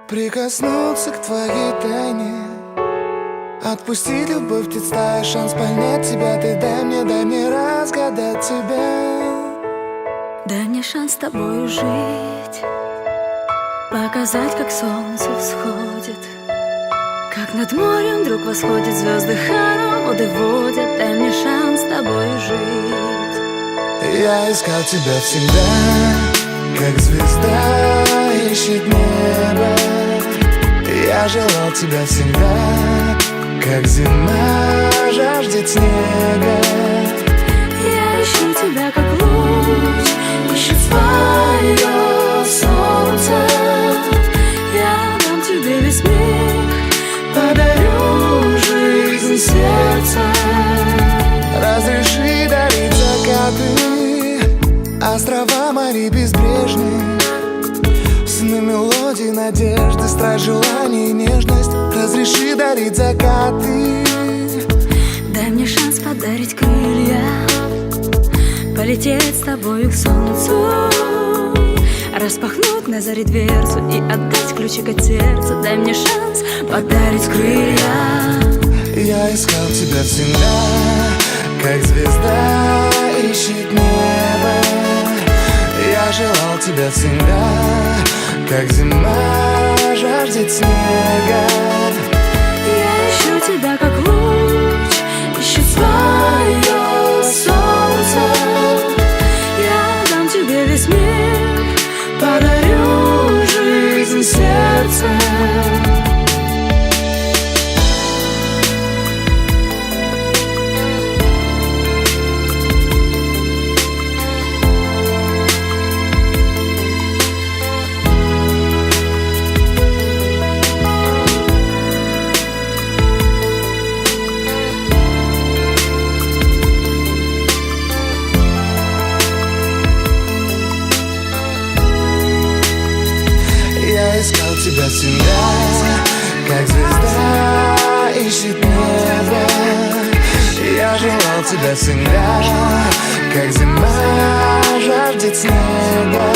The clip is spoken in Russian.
Прикоснуться к твоей тайне, отпустить любовь, представь шанс понять тебя. Ты дай мне разгадать тебя. Дай мне шанс с тобою жить, показать, как солнце всходит, как над морем вдруг восходят звезды, хороводы водят. Дай мне шанс с тобою жить. Я искал тебя всегда, как звезда ищет небо. Я желал тебя всегда, как зима жаждет снега. Я ищу тебя, как луч ищет свое солнце. Я дам тебе весь мир, подарю жизнь сердца. Разреши дарить закаты, острова, моря безбрежные, сны, мелодии, надежды, страсть, желание и нежность. Разреши дарить закаты. Дай мне шанс подарить крылья, полететь с тобою к солнцу, распахнуть на заре дверцу и отдать ключик от сердца. Дай мне шанс подарить крылья. Я искал тебя всегда, как звезда ищет небо. Я желал тебя всегда, как зима жаждет снега. Я ищу тебя, как луч ищет свое солнце. Я дам тебе весь мир, подарю жизнь сердца. Я искал тебя всегда, как звезда ищет небо. Я желал тебя всегда, как зима жаждет снега.